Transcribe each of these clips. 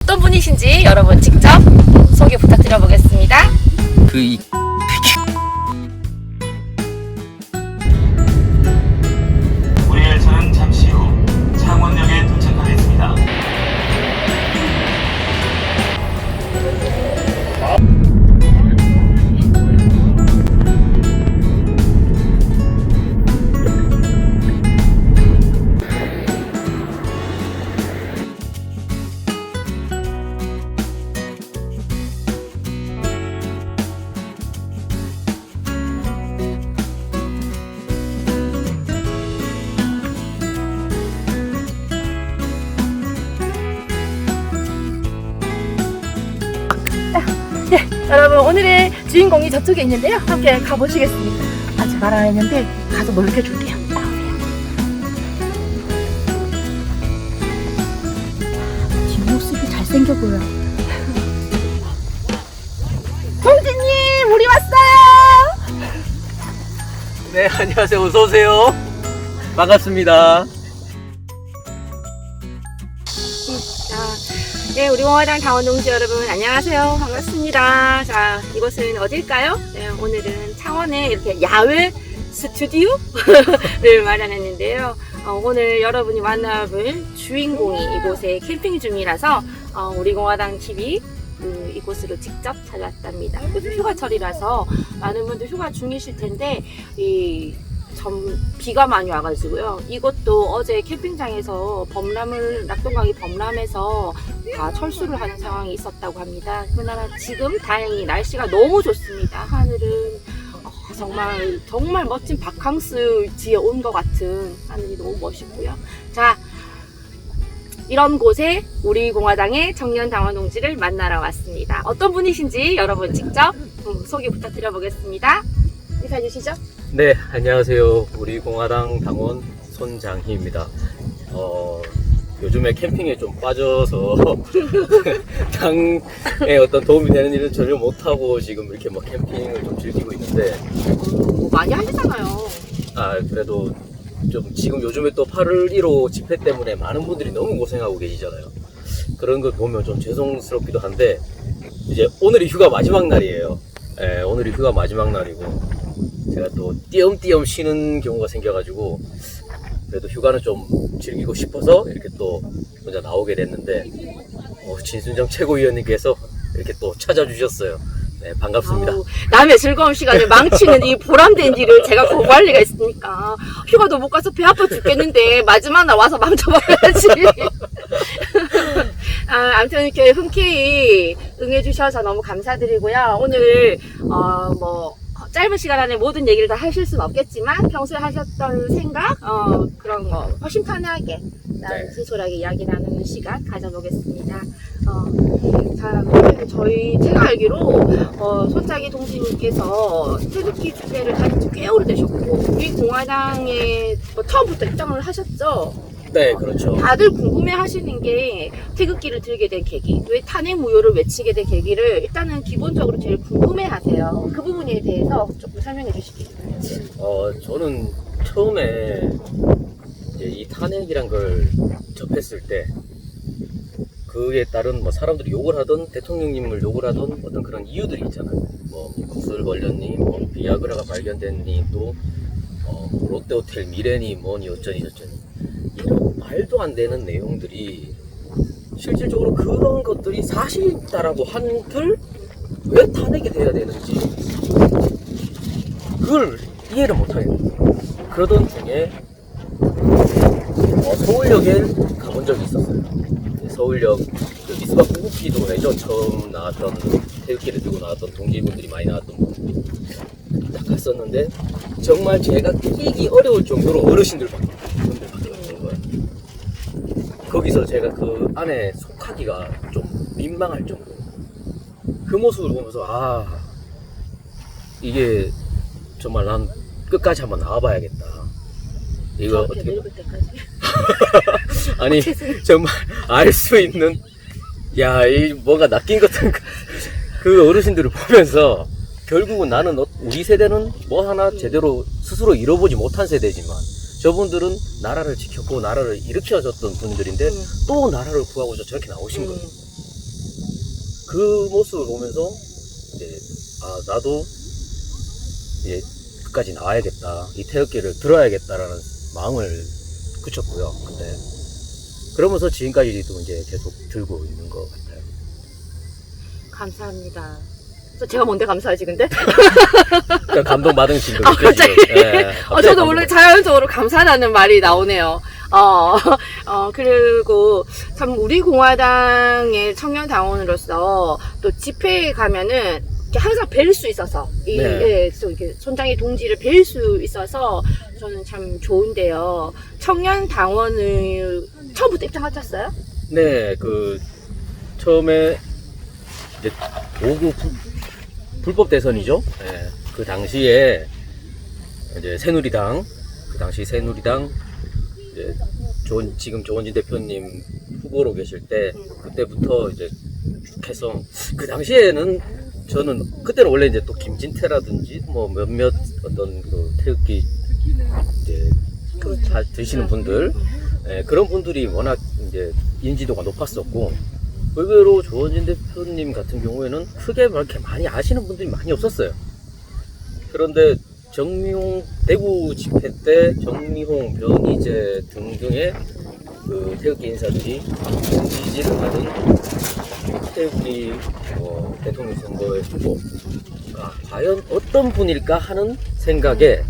어떤 분이신지 여러분 직접 소개 부탁드려보겠습니다. 우리 열차는 잠시 후 창원역에 도착하겠습니다. 여러분 오늘의 주인공이 저쪽에 있는데요. 함께 가보시겠습니다. 아직 말 안 했는데 가서 놀려줄게요. 뒷모습이 잘생겨 보여. 동진님 우리 왔어요. 네, 안녕하세요. 어서오세요. 반갑습니다. 네, 우리 공화당 당원동지 여러분 안녕하세요. 반갑습니다. 자, 이곳은 어딜까요? 네, 오늘은 창원에 이렇게 야외 스튜디오를 마련했는데요. 오늘 여러분이 만나볼 주인공이 이곳에 캠핑 중이라서 우리 공화당 TV 이곳으로 직접 찾아왔답니다. 요즘 휴가철이라서 많은 분들 휴가 중이실 텐데 비가 많이 와가지고요. 이것도 어제 캠핑장에서 낙동강이 범람해서 다 철수를 하는 상황이 있었다고 합니다. 그러나 지금 다행히 날씨가 너무 좋습니다. 하늘은 정말 멋진 바캉스지에 온 것 같은 하늘이 너무 멋있고요. 자, 이런 곳에 우리 공화당의 청년 당원 동지를 만나러 왔습니다. 어떤 분이신지 여러분 직접 소개 부탁드려보겠습니다. 인사해 주시죠. 네, 안녕하세요. 우리 공화당 당원 손장희입니다. 요즘에 캠핑에 좀 빠져서 당에 어떤 도움이 되는 일은 전혀 못하고 지금 이렇게 뭐 캠핑을 좀 즐기고 있는데 많이 하시잖아요. 그래도 좀 지금 요즘에 또 8월 1호 집회 때문에 많은 분들이 너무 고생하고 계시잖아요. 그런 걸 보면 좀 죄송스럽기도 한데 이제 오늘이 휴가 마지막 날이에요. 네, 오늘이 휴가 마지막 날이고 제가 또 띄엄띄엄 쉬는 경우가 생겨가지고 그래도 휴가는 좀 즐기고 싶어서 이렇게 또 혼자 나오게 됐는데 진순정 최고위원님께서 이렇게 또 찾아주셨어요. 네, 반갑습니다. 남의 즐거운 시간을 망치는 이 보람된 일을 제가 거부할 리가 있습니까? 휴가도 못 가서 배 아파 죽겠는데 마지막 날 와서 망쳐버려야지. 아무튼 이렇게 흔쾌히 응해주셔서 너무 감사드리고요. 오늘 짧은 시간 안에 모든 얘기를 다 하실 수는 없겠지만 평소에 하셨던 생각 그런 거 훨씬 편하게 진솔하게 이야기 나누는 시간 가져보겠습니다. 자, 제가 알기로 손장희 동지님께서 태극기 집회를 다닌 지 꽤 오래되셨고 우리 공화당에 처음부터 입당을 하셨죠? 네, 그렇죠. 다들 궁금해 하시는 게 태극기를 들게 된 계기, 왜 탄핵 무효를 외치게 된 계기를 일단은 기본적으로 제일 궁금해 하세요. 그 부분에 대해서 조금 설명해 주시겠어요? 저는 처음에 이 탄핵이란 걸 접했을 때 그에 따른 사람들이 욕을 하던 대통령님을 욕을 하던 어떤 그런 이유들이 있잖아요. 구슬 걸렸니, 비아그라가 발견됐니, 또 롯데호텔 미래니 뭐니 어쩌니 저쩌니 이런 말도 안 되는 내용들이 실질적으로 그런 것들이 사실이다라고 한들 왜 탄핵이 돼야 되는지 그걸 이해를 못하겠어요. 그러던 중에 서울역에 가본 적이 있었어요. 서울역 미스바 구급기도회죠. 처음 나왔던 태극기를 들고 나왔던 동지분들이 많이 나왔던 부분이 딱 갔었는데 정말 제가 끼기 어려울 정도로 어르신들밖에 없는 거예요. 거기서 제가 그 안에 속하기가 좀 민망할 정도로 그 모습을 보면서 이게 정말 난 끝까지 한번 나와봐야겠다. 이거 어떻게 늙을 때까지? 아니 정말 알 수 있는 이 뭔가 낚인 것 같은 그 어르신들을 보면서 결국은 나는 우리 세대는 뭐 하나 제대로 스스로 이뤄보지 못한 세대지만 저분들은 나라를 지켰고 나라를 일으켜줬던 분들인데 또 나라를 구하고자 저렇게 나오신 거예요. 그 모습을 보면서 이제 나도 이제 끝까지 나와야겠다, 이 태극기를 들어야겠다라는 마음을 굳혔고요. 근데 그러면서 지금까지도 이제 계속 들고 있는 것 같아요. 감사합니다. 제가 뭔데 감사하지 근데? 그러니까 감동받은 친구. 갑자기. 예, 저도 원래 자연적으로 감사하다는 말이 나오네요. 그리고 참 우리 공화당의 청년 당원으로서 또 집회에 가면은 이렇게 항상 뵐 수 있어서 그래서 이렇게 손장희 동지를 뵐 수 있어서 저는 참 좋은데요. 청년 당원을 처음부터 입장하셨어요? 네, 처음에 이제 5구 불법 대선이죠. 네, 그 당시에 이제 새누리당, 이제 지금 조원진 대표님 후보로 계실 때, 그때부터 이제 쭉 해서, 그 당시에는 그때는 원래 이제 또 김진태라든지 뭐 몇몇 어떤 그 태극기 이제 드시는 분들, 그런 분들이 워낙 이제 인지도가 높았었고, 의외로 조원진 대표님 같은 경우에는 크게 그렇게 많이 아시는 분들이 많이 없었어요. 그런데 대구 집회 때 정미홍, 변희재 등등의 그 태극기 인사들이 지지를 받은 태극기 대통령 선거의 후보가 과연 어떤 분일까 하는 생각에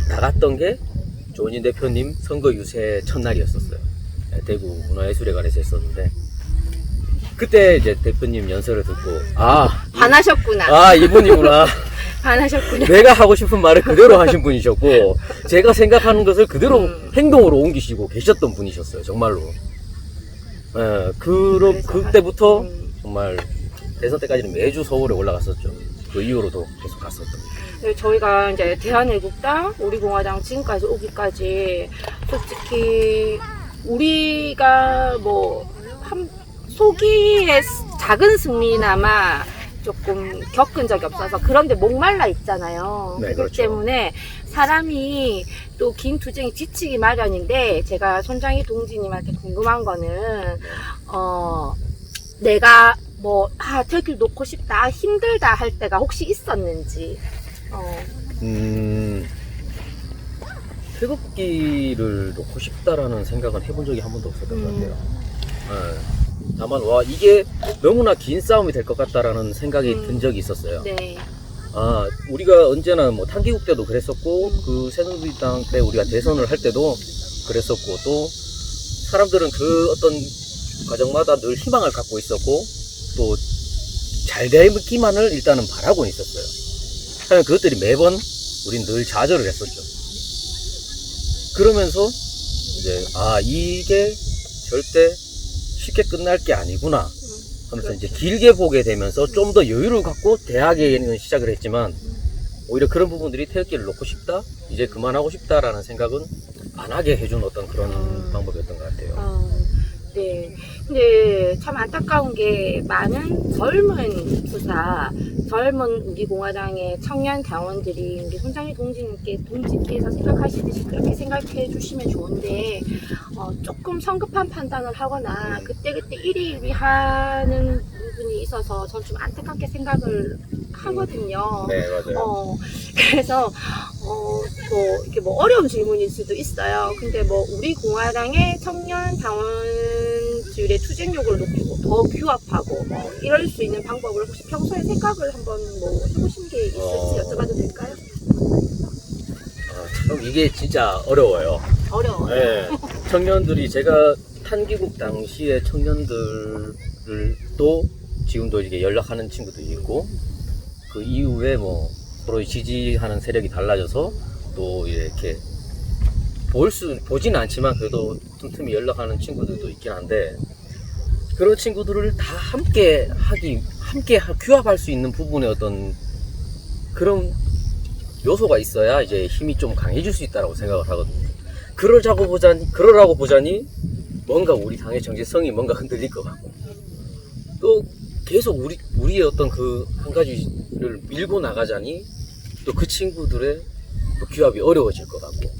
나갔던 게 조원진 대표님 선거 유세 첫날이었었어요. 대구 문화예술회관에서 했었는데, 그때 이제 대표님 연설을 듣고 반하셨구나. 이분이구나. 반하셨군요. 내가 하고 싶은 말을 그대로 하신 분이셨고, 제가 생각하는 것을 그대로 행동으로 옮기시고 계셨던 분이셨어요, 정말로. 그때부터 정말 대선 때까지는 매주 서울에 올라갔었죠. 그 이후로도 계속 갔었던. 저희가 이제 대한애국당, 우리공화당 지금까지 오기까지 솔직히 우리가 소기의 작은 승리나마 조금 겪은 적이 없어서 그런데 목말라 있잖아요. 네, 그렇기 그렇죠. 때문에 사람이 또 긴 투쟁이 지치기 마련인데, 제가 손장희 동지님한테 궁금한 거는 내가 태극기를 놓고 싶다, 힘들다 할 때가 혹시 있었는지. 태극기를 놓고 싶다라는 생각은 해본 적이 한 번도 없었던 것 같아요. 다만 이게 너무나 긴 싸움이 될 것 같다라는 생각이 든 적이 있었어요. 네. 우리가 언제나 탄기국 때도 그랬었고, 그 새누리당 때 우리가 대선을 할 때도 그랬었고, 또 사람들은 그 어떤 과정마다 늘 희망을 갖고 있었고, 또 잘 되기만을 일단은 바라고 있었어요. 하지만 그것들이 매번 우린 늘 좌절을 했었죠. 그러면서 이제 이게 절대 쉽게 끝날 게 아니구나 하면서 이제 길게 보게 되면서 좀 더 여유를 갖고 대학에는 시작을 했지만, 오히려 그런 부분들이 태극기를 놓고 싶다, 이제 그만하고 싶다라는 생각은 안 하게 해준 어떤 그런 방법이었던 것 같아요. 네. 근데 참 안타까운 게, 많은 젊은 우리 공화당의 청년 당원들이 우리 손장희 동지께서 생각하시듯이 그렇게 생각해 주시면 좋은데, 조금 성급한 판단을 하거나 그때그때 이리이리하는 부분이 있어서 전 좀 안타깝게 생각을 하거든요. 네, 맞아요. 그래서 이렇게 어려운 질문일 수도 있어요. 근데 우리 공화당의 청년 당원들의 투쟁력을 높이고 더 규합하고 이럴 수 있는 방법을 혹시 평소에 생각을 한번 해보신 게 있을지 여쭤봐도 될까요? 참 이게 진짜 어려워요. 어려워요. 네. 청년들이, 제가 탄기국 당시의 청년들을 또 지금도 이렇게 연락하는 친구들이 있고, 그 이후에 서로 지지하는 세력이 달라져서 또 이렇게 보지는 않지만 그래도 틈틈이 연락하는 친구들도 있긴 한데, 그런 친구들을 다 함께 규합할 수 있는 부분의 어떤 그런 요소가 있어야 이제 힘이 좀 강해질 수 있다고 생각을 하거든요. 그러라고 보자니 뭔가 우리 당의 정체성이 뭔가 흔들릴 것 같고, 또 계속 우리의 어떤 그 한 가지를 밀고 나가자니 또 그 친구들의 규합이 어려워질 것 같고,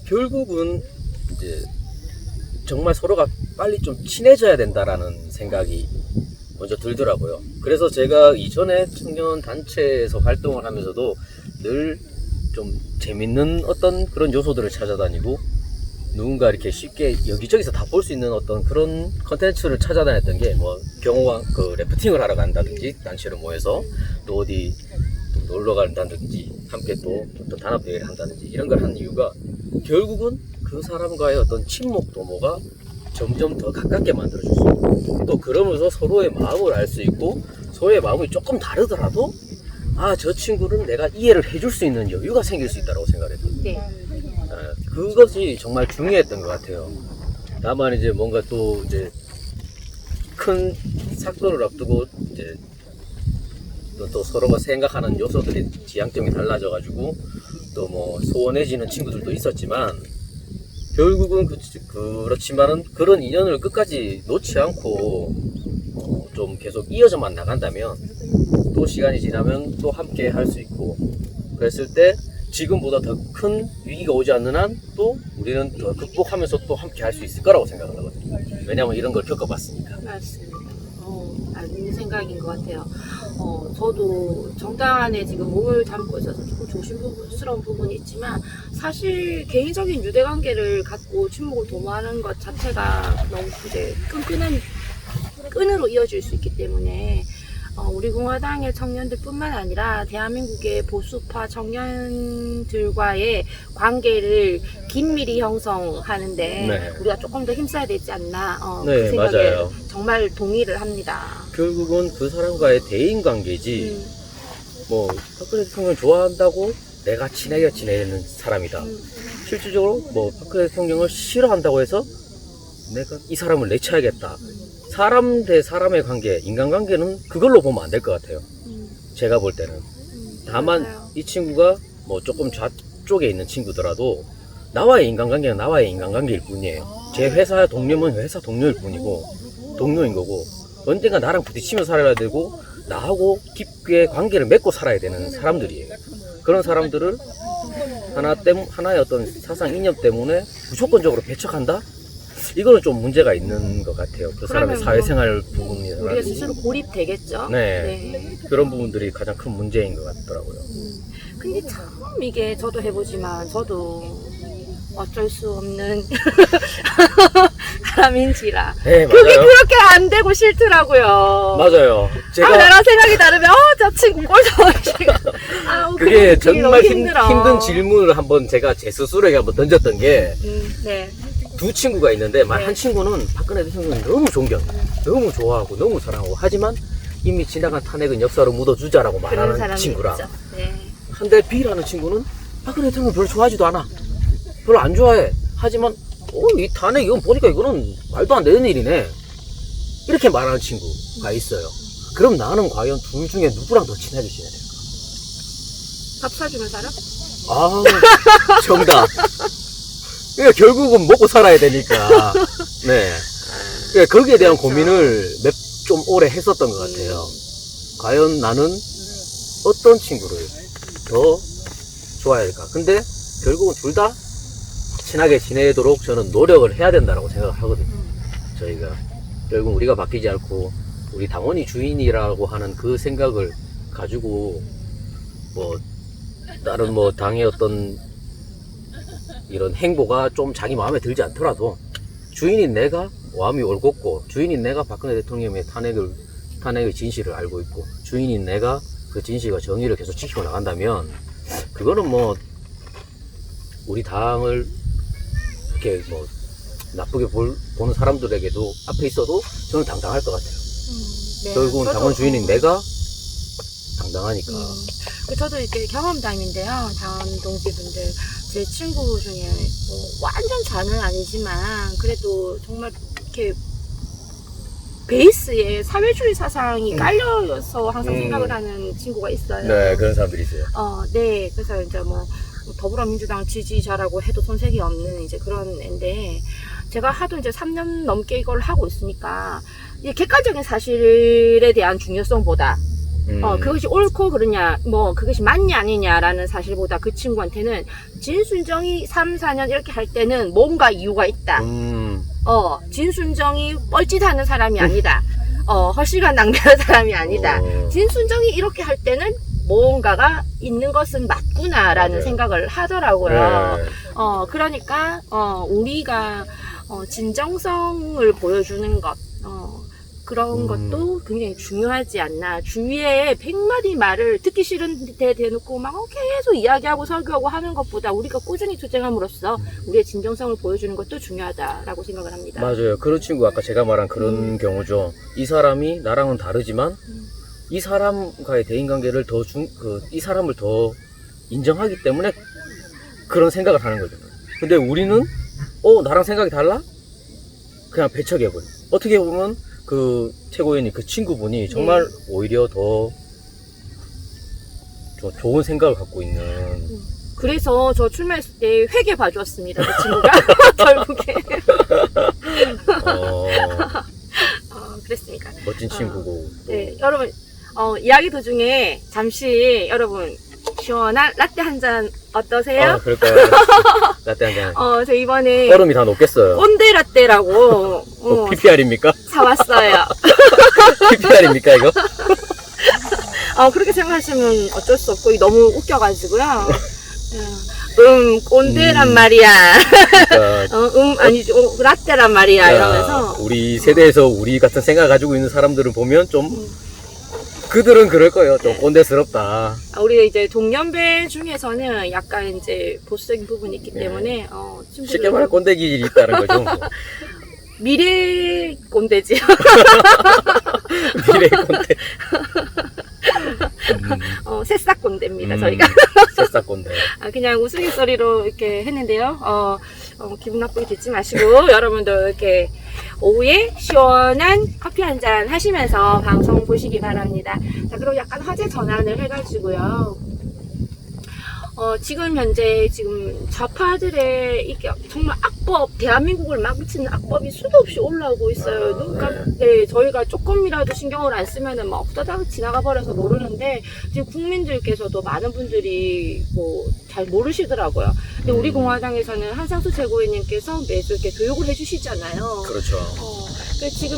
결국은 이제 정말 서로가 빨리 좀 친해져야 된다라는 생각이 먼저 들더라고요. 그래서 제가 이전에 청년 단체에서 활동을 하면서도 늘 좀 재밌는 어떤 그런 요소들을 찾아다니고 누군가 이렇게 쉽게 여기저기서 다 볼 수 있는 어떤 그런 컨텐츠를 찾아다녔던 게 뭐 경호관 그 래프팅을 하러 간다든지 단체로 모여서 또 어디 또 놀러 간다든지 함께 또 어떤 단합 대회를 한다든지 이런 걸 하는 이유가 결국은 그 사람과의 어떤 친목 도모가 점점 더 가깝게 만들어줄 수 있고 또 그러면서 서로의 마음을 알 수 있고 서로의 마음이 조금 다르더라도 아, 저 친구는 내가 이해를 해줄 수 있는 여유가 생길 수 있다고 생각했거든요. 네. 그것이 정말 중요했던 것 같아요. 다만 이제 뭔가 또 이제 큰 사건을 앞두고 이제 또 서로가 생각하는 요소들이 지향점이 달라져가지고 또 뭐 소원해지는 친구들도 있었지만 결국은 그렇지만은 그런 인연을 끝까지 놓지 않고 좀 계속 이어져만 나간다면 또 시간이 지나면 또 함께 할 수 있고 그랬을 때 지금보다 더 큰 위기가 오지 않는 한 또 우리는 더 극복하면서 또 함께 할 수 있을 거라고 생각을 하거든요. 왜냐면 이런 걸 겪어봤으니까. 맞습니다. 맞는 생각인 것 같아요. 저도 정당 안에 지금 몸을 담고 있어서 조금 조심스러운 부분이 있지만 사실 개인적인 유대관계를 갖고 친목을 도모하는 것 자체가 너무 이제 끈으로 이어질 수 있기 때문에 우리 공화당의 청년들뿐만 아니라 대한민국의 보수파 청년들과의 관계를 긴밀히 형성하는데 네. 우리가 조금 더 힘써야 되지 않나 네, 그 생각에 맞아요. 정말 동의를 합니다. 결국은 그 사람과의 대인 관계지 뭐 박근혜 대통령 좋아한다고 내가 친하게 지내는 사람이다. 실질적으로 뭐 박근혜 대통령을 싫어한다고 해서 내가 이 사람을 내쳐야겠다. 사람 대 사람의 관계, 인간관계는 그걸로 보면 안 될 것 같아요. 제가 볼 때는. 다만 맞아요. 이 친구가 뭐 조금 좌쪽에 있는 친구더라도 나와의 인간관계는 나와의 인간관계일 뿐이에요. 제 회사 동료면 회사 동료일 뿐이고 동료인 거고 언젠가 나랑 부딪히며 살아야 되고 나하고 깊게 관계를 맺고 살아야 되는 사람들이에요. 그런 사람들을 하나의 어떤 사상 이념 때문에 무조건적으로 배척한다? 이거는 좀 문제가 있는 것 같아요. 그 사람의 사회생활 우리가 부분이라든지 스스로 고립되겠죠. 네. 그런 부분들이 가장 큰 문제인 것 같더라고요. 근데 참 이게 저도 해보지만 저도 어쩔 수 없는 사람인지라 네, 그게 맞아요. 그렇게 안 되고 싫더라고요. 맞아요. 제가 나랑 생각이 다르면 저 친구 꼴통이시고 그게 정말 힘든 질문을 한번 제가 제 스스로에게 한번 던졌던 게 네. 두 친구가 있는데 네. 한 친구는 박근혜 대통령을 너무 존경해, 너무 좋아하고 너무 사랑하고 하지만 이미 지나간 탄핵은 역사로 묻어주자라고 말하는 친구랑 네. 한데 B라는 친구는 박근혜 대통령 별로 좋아하지도 않아, 별로 안 좋아해. 하지만 이 탄핵 이건 보니까 이거는 말도 안 되는 일이네 이렇게 말하는 친구가 있어요. 그럼 나는 과연 둘 중에 누구랑 더 친해지셔야 될까? 밥 사주면 살아? 아, 정답. 그러니까 결국은 먹고 살아야 되니까. 네. 그러니까 거기에 대한 그렇죠. 고민을 좀 오래 했었던 것 같아요. 과연 나는 어떤 친구를 더 좋아해야 될까? 근데 결국은 둘 다 친하게 지내도록 저는 노력을 해야 된다고 생각을 하거든요. 저희가. 결국 우리가 바뀌지 않고 우리 당원이 주인이라고 하는 그 생각을 가지고 뭐 다른 뭐 당의 어떤 이런 행보가 좀 자기 마음에 들지 않더라도 주인인 내가 마음이 올곧고 주인인 내가 박근혜 대통령의 탄핵의 진실을 알고 있고 주인인 내가 그 진실과 정의를 계속 지키고 나간다면 그거는 뭐 우리 당을 이렇게 뭐 나쁘게 보는 사람들에게도 앞에 있어도 저는 당당할 것 같아요. 네. 결국은 당원 주인인 내가 당당하니까. 저도 이렇게 경험담인데요. 당원 동지분들 제 친구 중에 뭐 완전 자는 아니지만 그래도 정말 이렇게 베이스에 사회주의 사상이 깔려서 항상 생각을 하는 친구가 있어요. 네, 그런 사람들이 있어요. 네. 그래서 이제 뭐 더불어민주당 지지자라고 해도 손색이 없는 이제 그런 애인데 제가 하도 이제 3년 넘게 이걸 하고 있으니까 이제 객관적인 사실에 대한 중요성보다 그것이 옳고 그러냐, 뭐, 그것이 맞냐, 아니냐라는 사실보다 그 친구한테는 진순정이 3, 4년 이렇게 할 때는 뭔가 이유가 있다. 진순정이 뻘짓하는 사람이 아니다. 헐시간 낭비하는 사람이 아니다. 어. 진순정이 이렇게 할 때는 뭔가가 있는 것은 맞구나라는 맞아요. 생각을 하더라고요. 네. 그러니까, 우리가, 진정성을 보여주는 것, 그런 것도 굉장히 중요하지 않나. 주위에 100마디 말을 듣기 싫은데 대놓고 막 계속 이야기하고 설교하고 하는 것보다 우리가 꾸준히 투쟁함으로써 우리의 진정성을 보여주는 것도 중요하다라고 생각을 합니다. 맞아요. 그런 친구 아까 제가 말한 그런 경우죠. 이 사람이 나랑은 다르지만 이 사람과의 대인관계를 이 사람을 더 인정하기 때문에 그런 생각을 하는 거죠. 근데 우리는 나랑 생각이 달라? 그냥 배척해버려. 어떻게 보면 그 최고위원이 그 친구분이 정말 오히려 더 좋은 생각을 갖고 있는. 그래서 저 출마했을 때 회계 봐주었습니다. 그 친구가 결국에. 그랬으니까. 멋진 친구고. 네, 여러분 이야기 도중에 잠시 여러분 시원한 라떼 한 잔 어떠세요? 그럴까요? 라떼 한 잔. 저 이번에 얼음이 다 녹겠어요. 꼰대 라떼라고 PPR입니까? 사왔어요. PPR입니까 이거? 그렇게 생각하시면 어쩔 수 없고 너무 웃겨가지고요. 꼰대란 말이야. 그러니까 아니죠. 라떼란 말이야. 이러면서. 우리 세대에서 우리 같은 생각 가지고 있는 사람들을 보면 좀 그들은 그럴 거예요. 좀 꼰대스럽다. 우리 이제 동년배 중에서는 약간 이제 보수적인 부분이 있기 때문에 쉽게 말해 꼰대 기질이 있다는 거죠. 미래 꼰대지. 미래 꼰대. 새싹 꼰대입니다. 저희가. 새싹 꼰대. 그냥 우스갯소리로 이렇게 했는데요. 기분 나쁘게 듣지 마시고 여러분도 이렇게 오후에 시원한 커피 한잔 하시면서 방송 보시기 바랍니다. 자, 그리고 약간 화제 전환을 해가지고요. 지금 현재 좌파들의 이게 정말 악법, 대한민국을 망치는 악법이 수도 없이 올라오고 있어요. 눈 저희가 조금이라도 신경을 안 쓰면은 막 없다가 지나가 버려서 모르는데 지금 국민들께서도 많은 분들이 잘 모르시더라고요. 근데 우리 공화당에서는 한상수 최고위원님께서 매주 이렇게 교육을 해주시잖아요. 그렇죠. 지금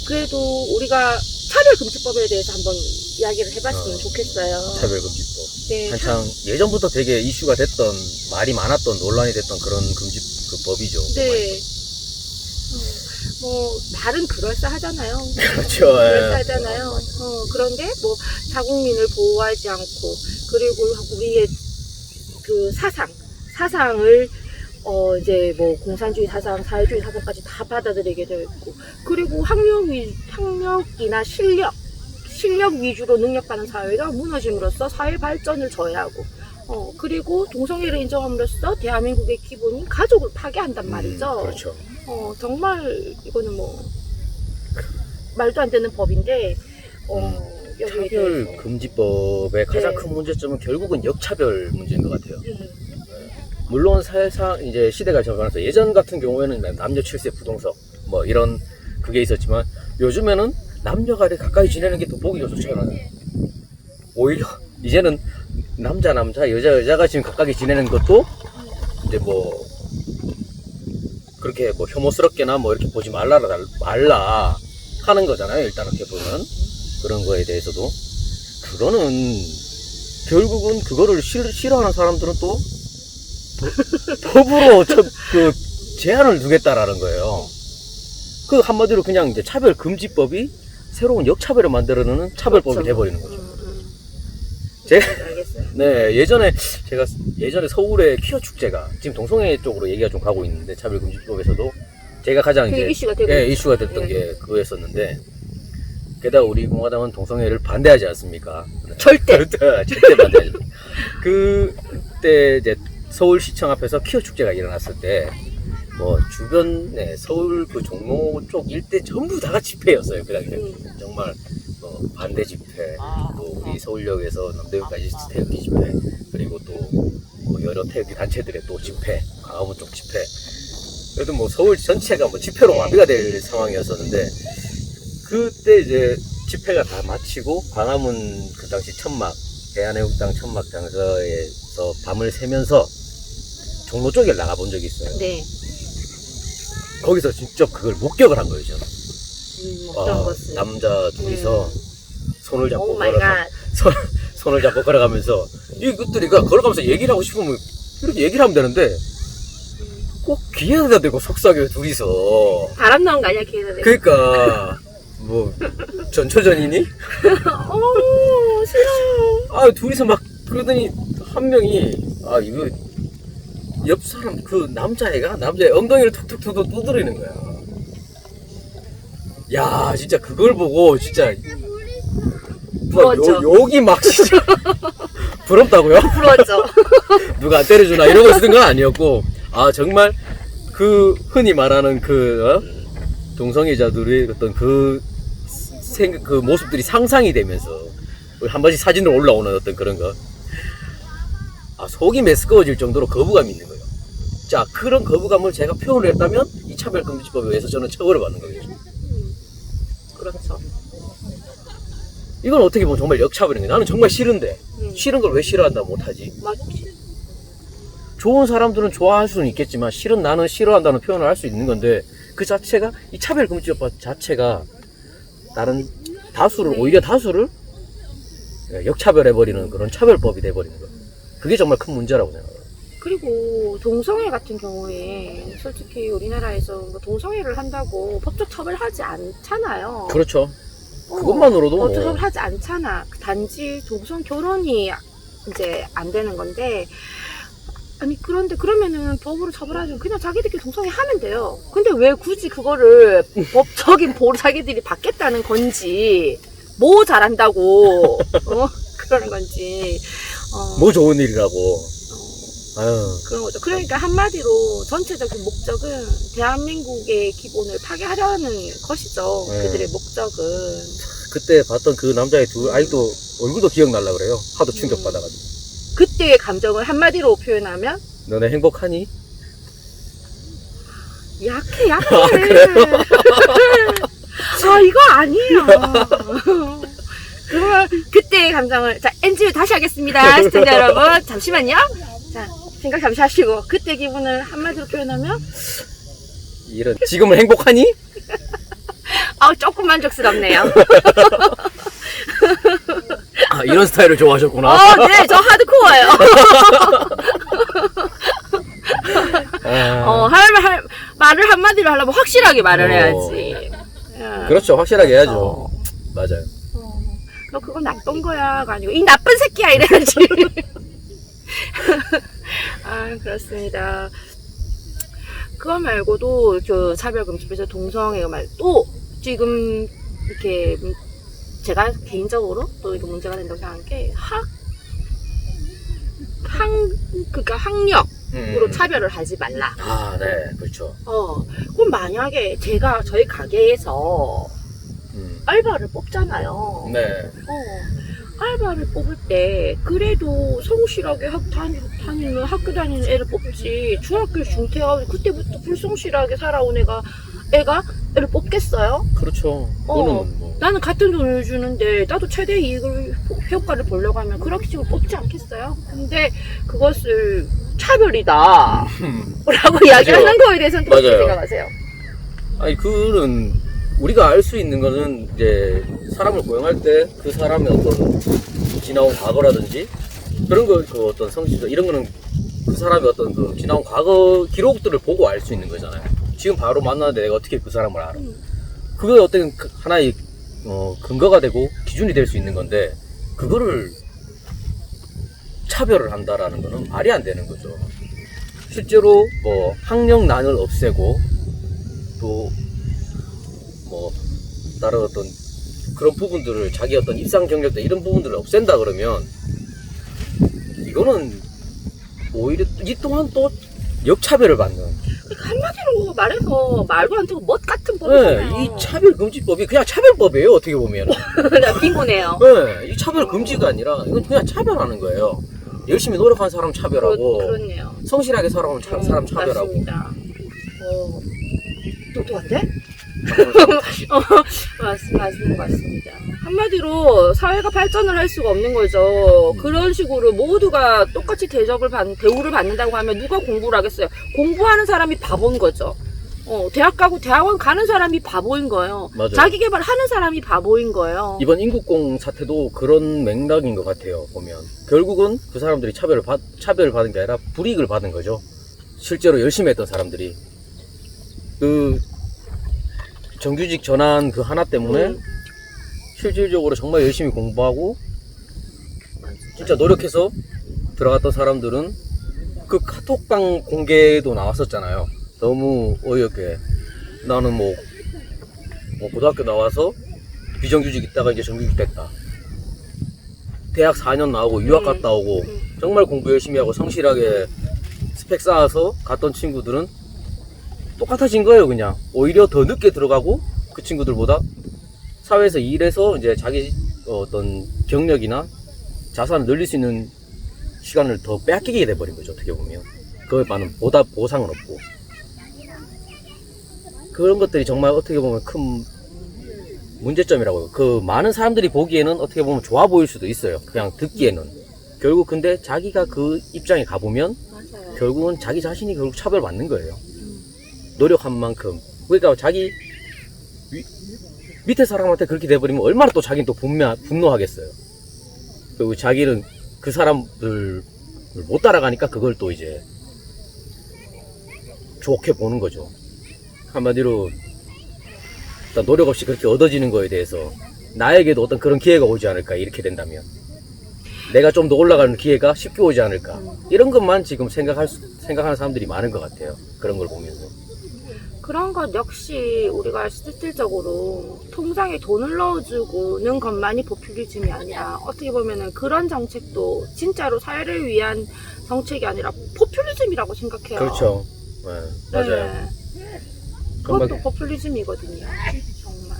그래도 우리가 차별금지법에 대해서 한번 이야기를 해봤으면 좋겠어요. 차별금지법. 네, 한창 예전부터 되게 이슈가 됐던, 말이 많았던, 논란이 됐던 그런 법이죠. 네. 말은 그럴싸하잖아요. 그렇죠. 그럴싸하잖아요. 그런데 자국민을 보호하지 않고, 그리고 우리의 그 사상을 이제 공산주의 사상, 사회주의 사상까지 다 받아들이게 되어 있고, 그리고 학력이나 실력 위주로 능력받는 사회가 무너짐으로써 사회 발전을 저해하고, 그리고 동성애를 인정함으로써 대한민국의 기본인 가족을 파괴한단 말이죠. 그렇죠. 정말 이거는 말도 안 되는 법인데, 여기에 대해서. 차별금지법의 가장 큰 문제점은 결국은 역차별 문제인 것 같아요. 물론 사실상 이제 시대가 변해서 예전 같은 경우에는 남녀 7세 부동석 이런 그게 있었지만 요즘에는 남녀가 가까이 지내는 게 더 보기가 좋잖아요. 오히려 이제는 남자 여자가 지금 가까이 지내는 것도 이제 그렇게 혐오스럽게나 이렇게 보지 말라 하는 거잖아요. 일단 이렇게 보면 그런 거에 대해서도 그거는 결국은 그거를 싫어하는 사람들은 또 법으로 제한을 두겠다라는 거예요. 그 한마디로 그냥 이제 차별금지법이 새로운 역차별을 만들어내는 차별법이 돼버리는 거죠. 제가 예전에 서울의 퀴어 축제가 지금 동성애 쪽으로 얘기가 좀 가고 있는데 차별금지법에서도 제가 가장 이제 이슈가 됐던 게 그거였었는데 게다가 우리 공화당은 동성애를 반대하지 않습니까? 절대 반대하지. 그때 이제 서울시청 앞에서 퀴어 축제가 일어났을 때 주변에 서울 그 종로 쪽 일대 전부 다가 집회였어요. 그 당시에 정말 반대 집회, 또 우리 서울역에서 남대문까지 태극기 집회, 그리고 또 여러 태극기 단체들의 또 집회, 광화문 쪽 집회. 그래도 서울 전체가 집회로 마비가 될 상황이었었는데 그때 이제 집회가 다 마치고 광화문 그 당시 천막, 대한애국당 천막 장소에서 밤을 새면서 종로 쪽에 나가본 적이 있어요. 네. 거기서 직접 그걸 목격을 한 거예요, 저는. 어떤 것을. 남자 둘이서 손을 잡고 오 마이 갓. 손을 잡고 걸어가면서 이것들이 걸어가면서 얘기를 하고 싶으면 이렇게 얘기를 하면 되는데 꼭 귀에다 대고 속삭여 둘이서. 바람 나온 거 아니야, 걔는. 그러니까 뭐 전초전이니? 싫어. 둘이서 막 그러더니 한 명이 이거 옆 사람 그 남자의 엉덩이를 툭툭툭 두드리는 거야. 야 진짜 그걸 보고 진짜 부러웠죠. 욕이 막 진짜 부럽다고요? 부러웠죠. 누가 안 때려주나 이러고 쓰는 건 아니었고 정말 그 흔히 말하는 동성애자들의 어떤 그 모습들이 상상이 되면서 한 번씩 사진으로 올라오는 어떤 그런 거 속이 메스꺼워질 정도로 거부감이 있는 거예요. 자 그런 거부감을 제가 표현을 했다면 이 차별금지법에 의해서 저는 처벌을 받는 거겠죠. 그렇죠. 이건 어떻게 보면 정말 역차별인 거예요. 나는 정말 싫은데 싫은 걸 왜 싫어한다 못하지? 맞지. 좋은 사람들은 좋아할 수는 있겠지만 나는 싫어한다는 표현을 할 수 있는 건데 그 자체가 이 차별금지법 자체가 다른 오히려 다수를 역차별해버리는 그런 차별법이 돼버리는 거예요. 그게 정말 큰 문제라고 생각해요. 그리고 동성애 같은 경우에 솔직히 우리나라에서 뭐 동성애를 한다고 법적 처벌하지 않잖아요. 그렇죠. 그것만으로도 법적 처벌하지 않잖아. 단지 동성 결혼이 이제 안 되는 건데 그런데 그러면은 법으로 처벌하지 그냥 자기들끼리 동성애 하면 돼요. 근데 왜 굳이 그거를 법적인 보호를 자기들이 받겠다는 건지 뭐 잘한다고 그러는 건지 뭐 좋은 일이라고. 그런 거죠. 그러니까 한마디로 전체적인 목적은 대한민국의 기본을 파괴하려는 것이죠. 그들의 목적은. 그때 봤던 그 남자의 아직도 얼굴도 기억날라 그래요. 하도 충격받아가지고. 그때의 감정을 한마디로 표현하면 너네 행복하니? 약해. 이거 아니에요. 그러면 그때의 감정을 NG를 다시 하겠습니다. 시청자 여러분 잠시만요. 자 생각 잠시 하시고 그때 기분을 한마디로 표현하면 지금은 행복하니? 조금 만족스럽네요. 이런 스타일을 좋아하셨구나. 네, 저 하드코어예요. 말을 한마디로 하려면 확실하게 말을 해야지. 그렇죠, 확실하게 해야죠. 맞아요. 너 그거 나쁜 거야가 아니고 이 나쁜 새끼야 이래야지. 그렇습니다. 그거 말고도 저 차별금지법에서 동성애 또 지금 이렇게 제가 개인적으로 또 이거 문제가 된다고 생각하는 게 그러니까 학력으로 차별을 하지 말라. 네, 그렇죠. 그럼 만약에 저희 가게에서 알바를 뽑잖아요. 네. 알바를 뽑을 때 그래도 성실하게 학교 다니는 애를 뽑지. 중학교 중퇴가 그때부터 불성실하게 살아온 애가 애를 뽑겠어요? 그렇죠. 그거는 나는 같은 돈을 주는데 나도 최대 이익을 효과를 보려고 하면 그렇게 지금 뽑지 않겠어요? 근데 그것을 차별이다 라고 이야기하는 거에 대해서는 또 어떻게 생각하세요? 그거는 우리가 알 수 있는 거는 이제 사람을 고용할 때 그 사람의 어떤 지나온 과거라든지 그런 거 어떤 성취도 이런 거는 그 사람의 어떤 그 지나온 과거 기록들을 보고 알 수 있는 거잖아요. 지금 바로 만나는데 내가 어떻게 그 사람을 알아? 그게 어떤 하나의 근거가 되고 기준이 될 수 있는 건데 그거를 차별을 한다라는 거는 말이 안 되는 거죠. 실제로 학력난을 없애고 또 다른 어떤 그런 부분들을 자기 어떤 입상 경력들 이런 부분들을 없앤다 그러면 이거는 오히려 이 또한 또 역차별을 받는. 그러니까 한마디로 말해서 말도 안 되고 멋 같은 법이잖아요. 이 차별금지법이 그냥 차별법이에요. 어떻게 보면. 빙고네요. 이 차별금지가 아니라 이건 그냥 차별하는 거예요. 열심히 노력한 사람 차별하고 그렇네요. 성실하게 살아온 사람 차별하고. 맞습니다. 똑똑한데? 맞는 것 같습니다. 한마디로 사회가 발전을 할 수가 없는 거죠. 그런 식으로 모두가 똑같이 대우를 받는다고 하면 누가 공부를 하겠어요? 공부하는 사람이 바본 거죠. 대학 가고 대학원 가는 사람이 바보인 거예요. 맞아요. 자기 개발하는 사람이 바보인 거예요. 이번 인국공 사태도 그런 맥락인 것 같아요. 보면 결국은 그 사람들이 차별을 받은 게 아니라 불이익을 받은 거죠. 실제로 열심히 했던 사람들이 그 정규직 전환 그 하나 때문에 실질적으로 정말 열심히 공부하고 진짜 노력해서 들어갔던 사람들은 그 카톡방 공개도 나왔었잖아요. 너무 어이없게 나는 뭐 고등학교 나와서 비정규직 있다가 이제 정규직 됐다. 대학 4년 나오고 유학 갔다 오고 정말 공부 열심히 하고 성실하게 스펙 쌓아서 갔던 친구들은 똑같아진 거예요. 그냥 오히려 더 늦게 들어가고 그 친구들보다 사회에서 일해서 이제 자기 어떤 경력이나 자산을 늘릴 수 있는 시간을 더 빼앗기게 돼버린 거죠. 어떻게 보면 그거에 많은 보상은 없고 그런 것들이 정말 어떻게 보면 큰 문제점이라고요. 그 많은 사람들이 보기에는 어떻게 보면 좋아 보일 수도 있어요. 그냥 듣기에는 결국 근데 자기가 그 입장에 가보면 맞아요. 결국은 자기 자신이 결국 차별받는 거예요. 노력한 만큼. 그러니까 자기 밑에 사람한테 그렇게 돼버리면 얼마나 또 자기는 또 분노하겠어요. 그리고 자기는 그 사람들을 못 따라가니까 그걸 또 이제 좋게 보는 거죠. 한마디로 일단 노력 없이 그렇게 얻어지는 거에 대해서 나에게도 어떤 그런 기회가 오지 않을까. 이렇게 된다면 내가 좀 더 올라가는 기회가 쉽게 오지 않을까. 이런 것만 지금 생각하는 사람들이 많은 것 같아요. 그런 걸 보면서. 그런 것 역시 우리가 실질적으로 통장에 돈을 넣어주고는 것만이 포퓰리즘이 아니라 어떻게 보면은 그런 정책도 진짜로 사회를 위한 정책이 아니라 포퓰리즘이라고 생각해요. 그렇죠. 네, 맞아요. 네. 정말 그것도 포퓰리즘이거든요. 정말.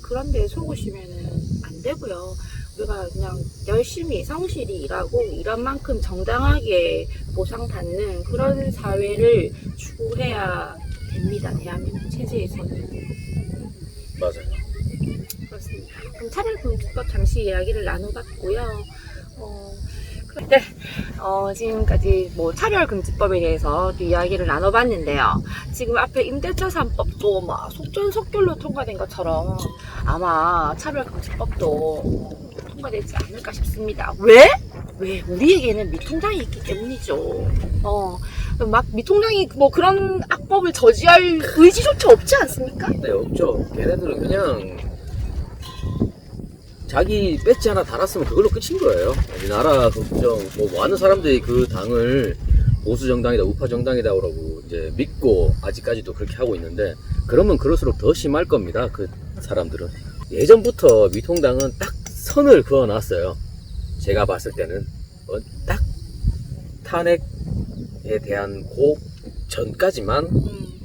그런데 속으시면은 안 되고요. 우리가 그냥 열심히 성실히 일하고 일한 만큼 정당하게 보상받는 그런 사회를 추구해야 됩니다. 대한민국 체제에서는. 맞아요. 그렇습니다. 그럼 차별금지법 잠시 이야기를 나눠봤고요. 네, 지금까지 뭐 차별금지법에 대해서 또 이야기를 나눠봤는데요. 지금 앞에 임대차 3법도 막 속전속결로 통과된 것처럼 아마 차별금지법도 통과되지 않을까 싶습니다. 왜? 우리에게는 미통장이 있기 때문이죠. 막 미통장이 뭐 그런 악법을 저지할 의지조차 없지 않습니까? 네, 없죠. 걔네들은 그냥 자기 배지 하나 달았으면 그걸로 끝인 거예요. 우리나라 국정 뭐 많은 사람들이 그 당을 보수 정당이다, 우파 정당이다 그러고 이제 믿고 아직까지도 그렇게 하고 있는데 그러면 그럴수록 더 심할 겁니다. 그 사람들은 예전부터 미통당은 딱 선을 그어놨어요. 제가 봤을 때는 딱 탄핵에 대한 그 전까지만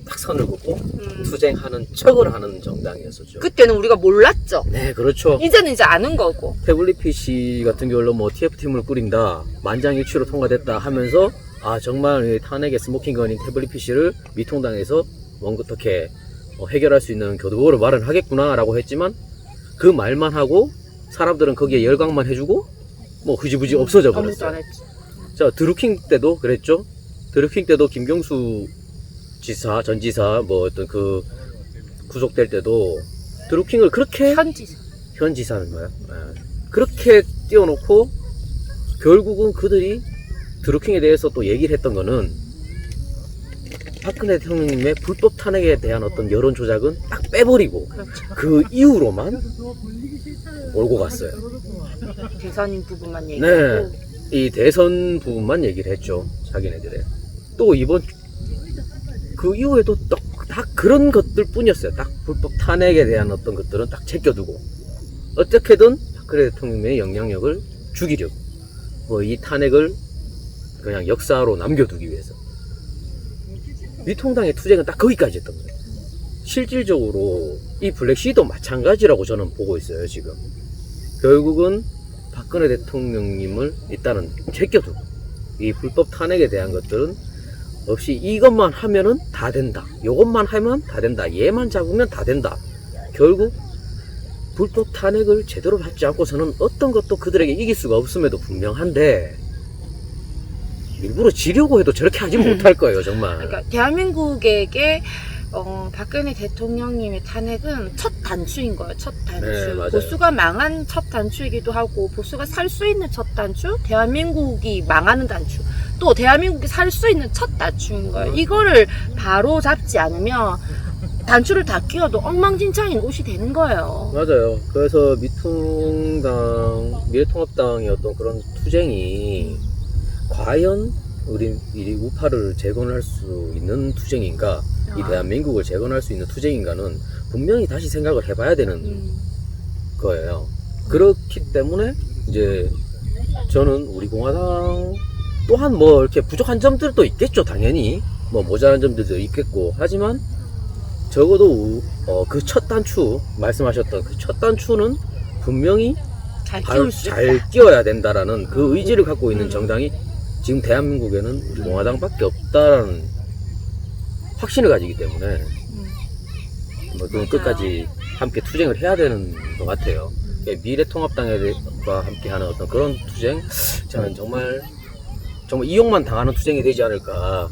딱 선을 긋고 투쟁하는 척을 하는 정당이었었죠. 그때는 우리가 몰랐죠. 네, 그렇죠. 이제는 이제 아는 거고. 태블릿 PC 같은 경우로 뭐 TF팀을 꾸린다, 만장일치로 통과됐다 하면서 아 정말 탄핵의 스모킹건인 태블릿 PC를 미통당에서 어떻게 해결할 수 있는 교도보를 마련하겠구나 라고 했지만 그 말만 하고 사람들은 거기에 열광만 해주고 뭐 흐지부지 없어져 버렸어요. 자, 드루킹 때도 그랬죠. 드루킹 때도 김경수 지사, 전 지사 뭐 어떤 그 구속될 때도 드루킹을 그렇게 현 지사는 거야. 그렇게 띄워놓고 결국은 그들이 드루킹에 대해서 또 얘기를 했던 거는 박근혜 대통령님의 불법 탄핵에 대한 어떤 여론 조작은 딱 빼버리고 그렇죠. 그 이후로만 몰고 갔어요. 대선 부분만 얘기하고. 네, 이 대선 부분만 얘기를 했죠. 자기네들의. 또 이번 그 이후에도 딱 그런 것들 뿐이었어요. 딱 불법 탄핵에 대한 어떤 것들은 딱 제껴두고 어떻게든 박근혜 대통령의 영향력을 죽이려고 뭐 이 탄핵을 그냥 역사로 남겨두기 위해서 미통당의 투쟁은 딱 거기까지 했던 거예요. 실질적으로 이 블랙시도 마찬가지라고 저는 보고 있어요. 지금 결국은 박근혜 대통령님을 일단은 제껴두고 이 불법 탄핵에 대한 것들은 없이 이것만 하면은 다 된다, 요것만 하면 다 된다, 얘만 잡으면 다 된다. 결국 불법 탄핵을 제대로 받지 않고서는 어떤 것도 그들에게 이길 수가 없음에도 분명한데 일부러 지려고 해도 저렇게 하지 못할 거예요. 정말. 그러니까 대한민국에게 박근혜 대통령님의 탄핵은 첫 단추인 거예요. 첫 단추. 네, 맞아요. 보수가 망한 첫 단추이기도 하고, 보수가 살 수 있는 첫 단추, 대한민국이 망하는 단추, 또 대한민국이 살 수 있는 첫 단추인 거예요. 이거를 바로 잡지 않으면 단추를 다 끼워도 엉망진창인 곳이 되는 거예요. 맞아요. 그래서 미래통합당의 어떤 그런 투쟁이 과연 이 우파를 재건할 수 있는 투쟁인가, 이 대한민국을 재건할 수 있는 투쟁인가는 분명히 다시 생각을 해봐야 되는 거예요. 그렇기 때문에 이제 저는 우리 공화당 또한 뭐 이렇게 부족한 점들도 있겠죠. 당연히 뭐 모자란 점들도 있겠고, 하지만 적어도 그 첫 단추, 말씀하셨던 그 첫 단추는 분명히 잘 끼워야 된다라는 그 의지를 갖고 있는 정당이 지금 대한민국에는 우리 공화당밖에 없다라는 확신을 가지기 때문에 뭐 그건 끝까지 함께 투쟁을 해야 되는 것 같아요. 미래통합당과 함께하는 어떤 그런 투쟁, 저는 정말 이용만 당하는 투쟁이 되지 않을까,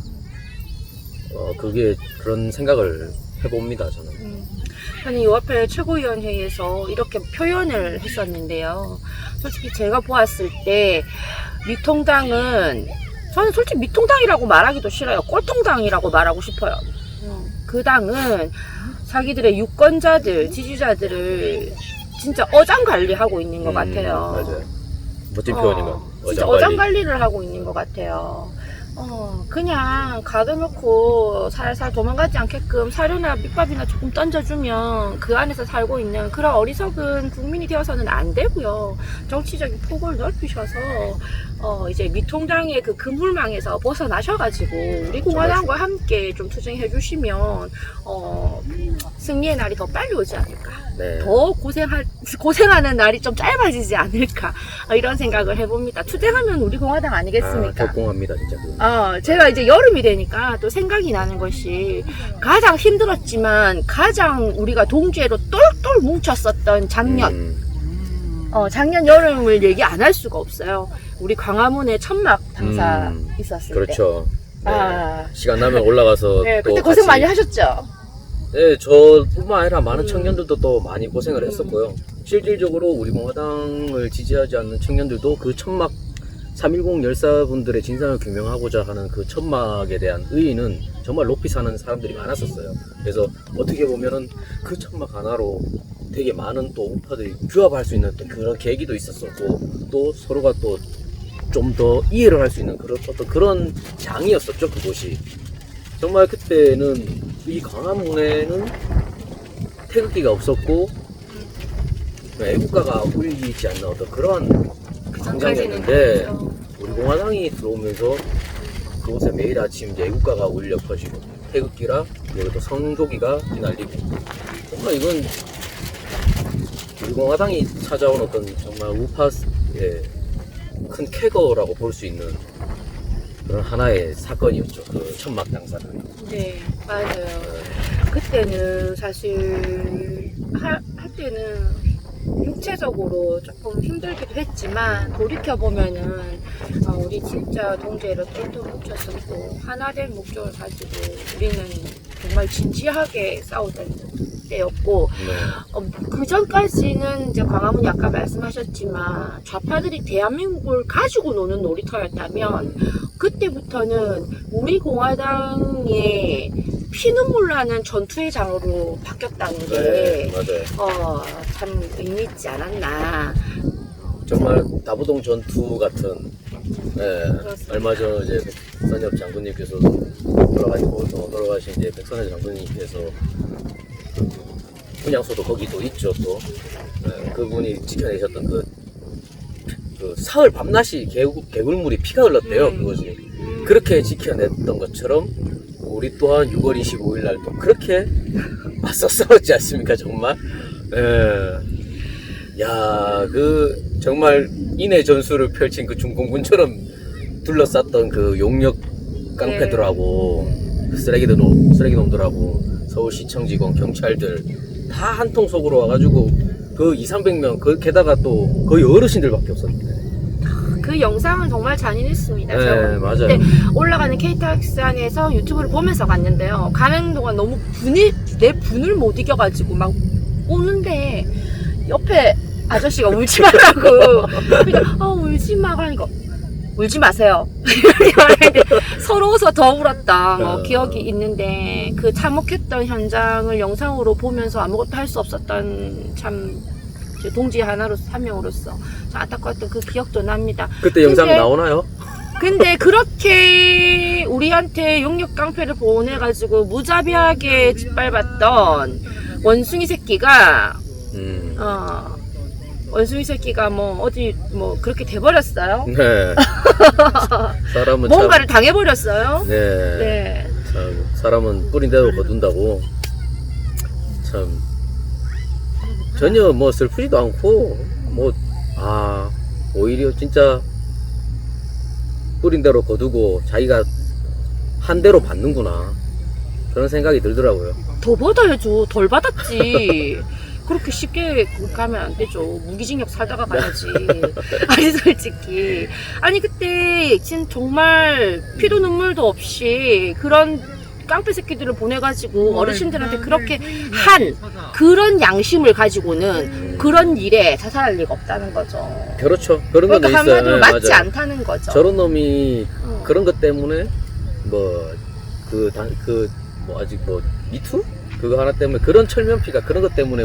그게 그런 생각을 해봅니다, 저는. 아니, 요 앞에 최고위원회의에서 이렇게 표현을 했었는데요. 솔직히 제가 보았을 때 미통당은, 저는 솔직히 미통당이라고 말하기도 싫어요. 꼴통당이라고 말하고 싶어요. 그 당은 자기들의 유권자들, 지지자들을 진짜 어장관리하고 있는 것 같아요. 맞아요. 멋진 표현이면 진짜 어장관리를 하고 있는 것 같아요. 그냥 가둬놓고 살살 도망가지 않게끔 사료나 밑밥이나 조금 던져주면 그 안에서 살고 있는 그런 어리석은 국민이 되어서는 안 되고요. 정치적인 폭을 넓히셔서 이제 미통당의 그 그물망에서 벗어나셔가지고 우리 공화당과 함께 좀 투쟁해 주시면 승리의 날이 더 빨리 오지 않을까. 네. 더 고생하는 날이 좀 짧아지지 않을까, 이런 생각을 해봅니다. 투쟁하면 우리 공화당 아니겠습니까? 격공합니다, 진짜. 제가 이제 여름이 되니까 또 생각이 나는 것이, 가장 힘들었지만 가장 우리가 동지애로 똘똘 뭉쳤었던 작년, 작년 여름을 얘기 안 할 수가 없어요. 우리 광화문에 천막 당사 있었을 때. 그렇죠. 네. 시간 나면 올라가서 네, 또 그때 고생 많이 하셨죠? 네, 저뿐만 아니라 많은 청년들도 또 많이 고생을 했었고요. 실질적으로 우리 공화당을 지지하지 않는 청년들도 그 천막 3.10 열사분들의 진상을 규명하고자 하는 그 천막에 대한 의의는 정말 높이 사는 사람들이 많았었어요. 그래서 어떻게 보면은 그 천막 하나로 되게 많은 또 우파들이 규합할 수 있는 그런 계기도 있었었고, 또 서로가 또 좀 더 이해를 할 수 있는 그런 장이었었죠, 그곳이. 정말 그때는 이 광화문에는 태극기가 없었고 애국가가 울리지 않는 어떤 그런 광장이었는데, 우리 공화당이 들어오면서 그곳에 매일 아침 이제 애국가가 울려 퍼지고 태극기라 그리고 또 성조기가 휘날리고, 정말 이건 우리 공화당이 찾아온 어떤 정말 우파의 큰 쾌거라고 볼 수 있는 그런 하나의 사건이었죠, 그 천막 당사는. 네, 맞아요. 그때는 사실 할 때는 육체적으로 조금 힘들기도 했지만, 돌이켜보면은 우리 진짜 동지애로 똘똘 뭉쳤었고 하나된 목적을 가지고 우리는 정말 진지하게 싸우던 때였고, 그 전까지는 이제 광화문이 아까 말씀하셨지만 좌파들이 대한민국을 가지고 노는 놀이터였다면, 그때부터는 우리 공화당의 피눈물 나는 전투의 장으로 바뀌었다는 게, 네, 맞아요. 참 의미 있지 않았나. 정말 다부동 전투 같은, 얼마 전 이제 백선엽 장군님께서 돌아가신 이제 백선엽 장군님께서 분향소도 거기도 있죠, 또. 그분이 지켜내셨던 그 사흘 밤낮이 개굴물이 피가 흘렀대요, 그것이. 그렇게 지켜냈던 것처럼 우리 또한 6월 25일 날 또 그렇게 맞서 싸웠지 않습니까, 정말? 야, 정말 인해 전술을 펼친 그 중공군처럼 둘러쌌던 그 용역 깡패들하고 쓰레기놈들하고 서울시청 직원, 경찰들 다 한 통 속으로 와가지고 그 200~300명, 게다가 또 거의 어르신들밖에 없었는데 그 영상은 정말 잔인했습니다. 네, 맞아요. 근데 올라가는 KTX 안에서 유튜브를 보면서 갔는데요. 가는 동안 너무 내 분을 못 이겨가지고 막 오는데 옆에 아저씨가 울지 말라고. 그러니까 울지 마 그러니까 울지 마세요. 이렇게 말했는데 서러워서 더 울었던 기억이 있는데 그 참혹했던 현장을 영상으로 보면서 아무것도 할 수 없었던 참 동지 한 명으로서 좀 안타까웠던 그 기억도 납니다. 그때 영상 나오나요? 근데 그렇게 우리한테 용역 깡패를 보내가지고 무자비하게 짓밟았던 원숭이 새끼가 원숭이 새끼가 어디 그렇게 돼버렸어요. 네. 사람은 뭔가를 당해버렸어요. 네. 네. 참 사람은 뿌린 대로 거둔다고. 참 전혀 슬프지도 않고 오히려 진짜 뿌린 대로 거두고 자기가 한 대로 받는구나 그런 생각이 들더라고요. 더 받아야죠. 덜 받았지. 그렇게 쉽게 가면 안 되죠. 무기징역 살다가 가야지. 아니 솔직히 아니 그때 진짜 정말 피도 눈물도 없이 그런 깡패 새끼들을 보내가지고 어르신들한테 그렇게 한 그런 양심을 가지고는 그런 일에 자살할 리가 없다는 거죠. 그렇죠. 그런 건 그러니까 있어요. 한마디로 네, 맞지 맞아요. 않다는 거죠. 저런 놈이 그런 것 때문에 아직 미투? 그거 하나 때문에 그런 철면피가 그런 것 때문에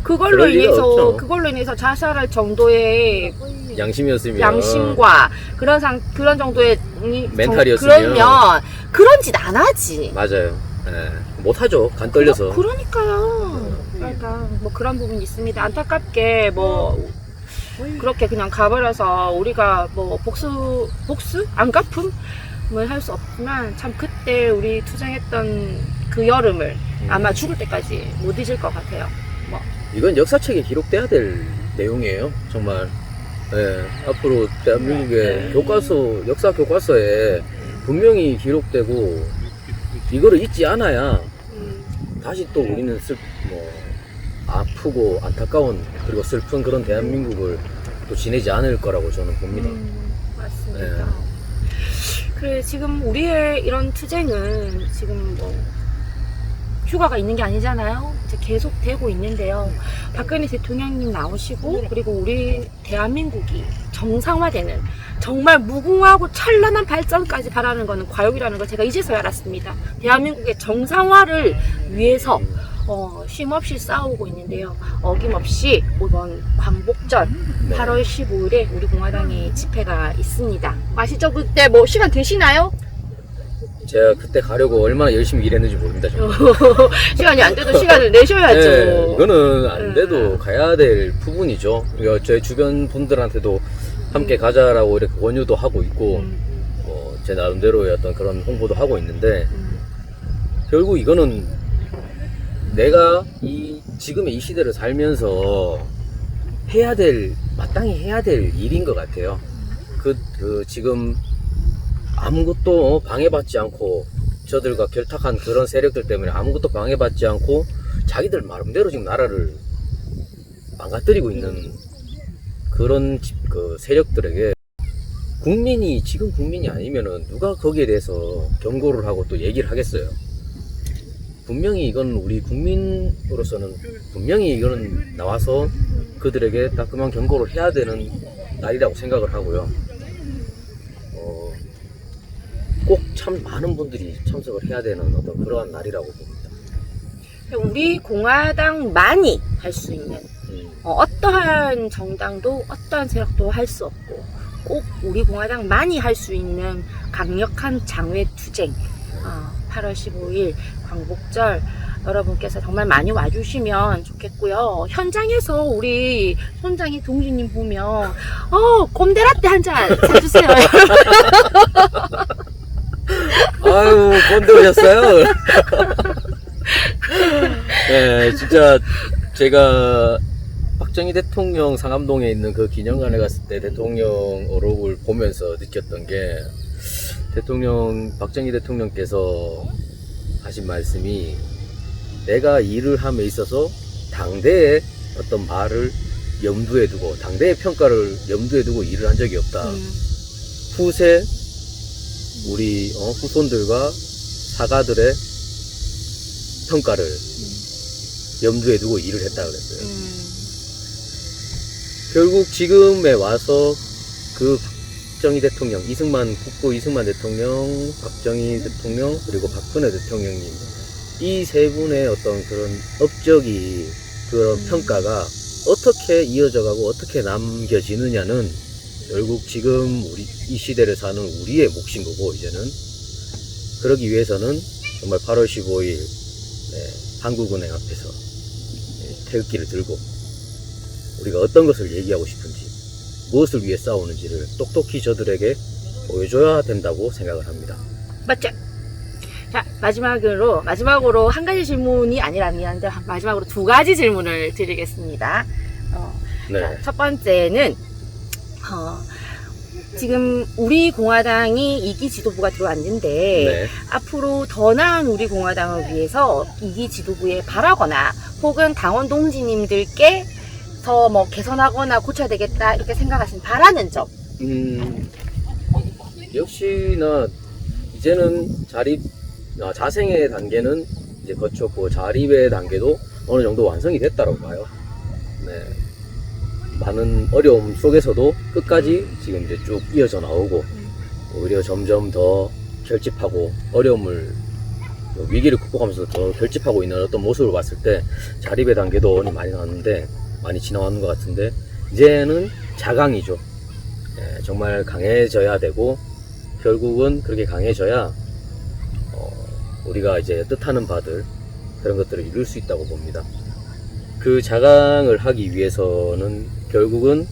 그걸로 그럴 리가 없죠. 그걸로 인해서 자살할 정도의 양심이었으면 양심과 그런 정도의 멘탈이었으면 그러면 그런 짓 안 하지. 맞아요. 네. 못하죠. 간 떨려서. 그러니까요. 그러니까 그런 부분이 있습니다. 안타깝게 그렇게 그냥 가버려서 우리가 복수 안 갚음을 할 수 없지만 참 그때 우리 투쟁했던 그 여름을 아마 죽을 때까지 못 잊을 것 같아요. 이건 역사책에 기록돼야 될 내용이에요. 정말. 네. 앞으로 대한민국의 역사 교과서에 분명히 기록되고 이거를 잊지 않아야 다시 또 우리는 아프고 안타까운 그리고 슬픈 그런 대한민국을 또 지내지 않을 거라고 저는 봅니다. 맞습니다. 네. 그래 지금 우리의 이런 투쟁은 지금 휴가가 있는 게 아니잖아요. 이제 계속 되고 있는데요. 박근혜 대통령님 나오시고 그리고 우리 대한민국이 정상화되는 정말 무궁화하고 찬란한 발전까지 바라는 것은 과욕이라는 걸 제가 이제서야 알았습니다. 대한민국의 정상화를 위해서 쉼없이 싸우고 있는데요. 어김없이 이번 광복절 8월 15일에 우리 공화당의 집회가 있습니다. 아시죠? 그때 시간 되시나요? 제가 그때 가려고 얼마나 열심히 일했는지 모릅니다. 시간이 안 돼도 시간을 내셔야죠. 네, 이거는 안 돼도 가야 될 부분이죠. 제 주변 분들한테도 함께 가자라고 이렇게 권유도 하고 있고, 제 나름대로의 어떤 그런 홍보도 하고 있는데, 결국 이거는 내가 지금의 이 시대를 살면서 마땅히 해야 될 일인 것 같아요. 지금 아무것도 방해받지 않고 저들과 결탁한 그런 세력들 때문에 아무것도 방해받지 않고 자기들 마음대로 지금 나라를 망가뜨리고 있는 그런 세력들에게 지금 국민이 아니면은 누가 거기에 대해서 경고를 하고 또 얘기를 하겠어요. 분명히 이건 우리 국민으로서는 분명히 이거는 나와서 그들에게 따끔한 경고를 해야 되는 날이라고 생각을 하고요. 꼭 참 많은 분들이 참석을 해야 되는 어떤 그러한 날이라고 봅니다. 우리 공화당만이 할 수 있는 어떠한 정당도 어떠한 세력도 할 수 없고 꼭 우리 공화당만이 할 수 있는 강력한 장외 투쟁 8월 15일 광복절 여러분께서 정말 많이 와주시면 좋겠고요. 현장에서 우리 손장희 동지님 보면 꼼데라떼 한 잔 사주세요. 아유, 꼰대 오셨어요? 네, 진짜 제가 박정희 대통령 상암동에 있는 그 기념관에 갔을 때 대통령 어록을 보면서 느꼈던 게 박정희 대통령께서 하신 말씀이 내가 일을 함에 있어서 당대의 어떤 말을 염두에 두고 당대의 평가를 염두에 두고 일을 한 적이 없다. 후세 우리 후손들과 사가들의 평가를 염두에 두고 일을 했다 그랬어요. 결국 지금에 와서 그 박정희 대통령, 국부 이승만 대통령, 박정희 대통령, 그리고 박근혜 대통령님, 이 세 분의 어떤 그런 업적이, 그런 평가가 어떻게 이어져가고 어떻게 남겨지느냐는 결국 지금 이 시대를 사는 우리의 몫인 거고, 이제는. 그러기 위해서는 정말 8월 15일, 한국은행 앞에서 태극기를 들고, 우리가 어떤 것을 얘기하고 싶은지, 무엇을 위해 싸우는지를 똑똑히 저들에게 보여줘야 된다고 생각을 합니다. 맞죠? 자, 마지막으로 한 가지 질문이 아니라 미안한데, 마지막으로 두 가지 질문을 드리겠습니다. 네. 자, 첫 번째는, 지금 우리 공화당이 2기 지도부가 들어왔는데, 네. 앞으로 더 나은 우리 공화당을 위해서 2기 지도부에 바라거나, 혹은 당원 동지님들께 더 뭐 개선하거나 고쳐야 되겠다, 이렇게 생각하신 바라는 점. 역시나 이제는 자생의 단계는 이제 거쳤고, 자립의 단계도 어느 정도 완성이 됐다고 봐요. 네. 많은 어려움 속에서도 끝까지 지금 이제 쭉 이어져 나오고, 오히려 점점 더 결집하고, 위기를 극복하면서 더 결집하고 있는 어떤 모습을 봤을 때, 자립의 단계도 많이 지나왔는 것 같은데, 이제는 자강이죠. 정말 강해져야 되고, 결국은 그렇게 강해져야 우리가 이제 뜻하는 바들, 그런 것들을 이룰 수 있다고 봅니다. 그 자강을 하기 위해서는 결국은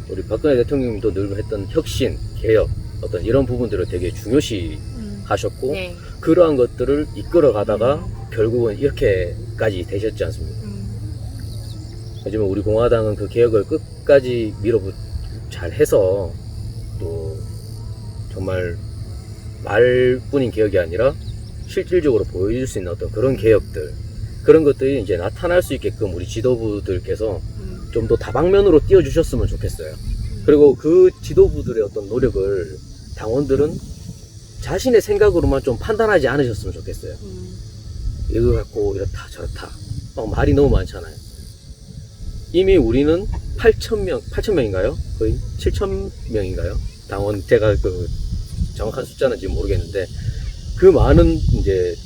우리 박근혜 대통령님도 늘 했던 혁신, 개혁, 어떤 이런 부분들을 되게 중요시 하셨고, 네. 그러한 것들을 이끌어 가다가 결국은 이렇게까지 되셨지 않습니까? 하지만 우리 공화당은 그 개혁을 끝까지 잘 해서, 또 정말 말뿐인 개혁이 아니라 실질적으로 보여줄 수 있는 어떤 그런 개혁들, 그런 것들이 이제 나타날 수 있게끔 우리 지도부들께서 좀 더 다방면으로 띄워주셨으면 좋겠어요. 그리고 그 지도부들의 어떤 노력을 당원들은 자신의 생각으로만 좀 판단하지 않으셨으면 좋겠어요. 이거 갖고 이렇다 저렇다 말이 너무 많잖아요. 이미 우리는 8,000명인가요? 거의 7,000명인가요? 당원, 제가 그 정확한 숫자는 지금 모르겠는데, 그 많은 이제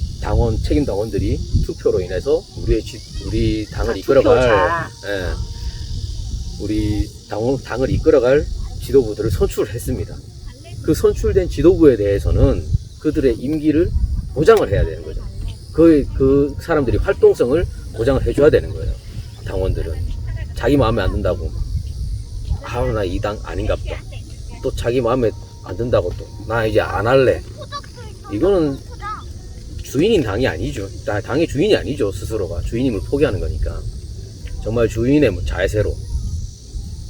책임 당원들이 투표로 인해서 우리 당을 이끌어갈, 우리 당을 이끌어갈 지도부들을 선출을 했습니다. 그 선출된 지도부에 대해서는 그들의 임기를 보장을 해야 되는 거죠. 그 사람들이 활동성을 보장을 해줘야 되는 거예요. 당원들은. 자기 마음에 안 든다고, 나 이 당 아닌가 보다. 또 자기 마음에 안 든다고 또, 나 이제 안 할래. 이거는 주인인 당이 아니죠. 당의 주인이 아니죠. 스스로가 주인임을 포기하는 거니까. 정말 주인의 자세로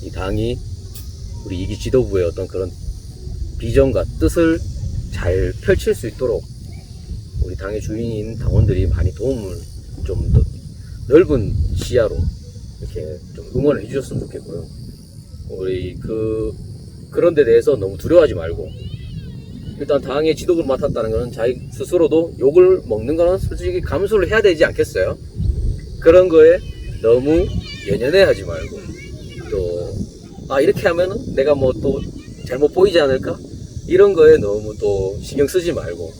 이 당이 우리 2기 지도부의 어떤 그런 비전과 뜻을 잘 펼칠 수 있도록 우리 당의 주인인 당원들이 많이 도움을 좀 더 넓은 시야로 이렇게 좀 응원을 해주셨으면 좋겠고요. 우리 그런 데 대해서 너무 두려워하지 말고, 일단 당의 지도부를 맡았다는 것은 자기 스스로도 욕을 먹는 거는 솔직히 감수를 해야 되지 않겠어요? 그런 거에 너무 연연해하지 말고, 또 이렇게 하면은 내가 뭐 또 잘못 보이지 않을까? 이런 거에 너무 또 신경 쓰지 말고,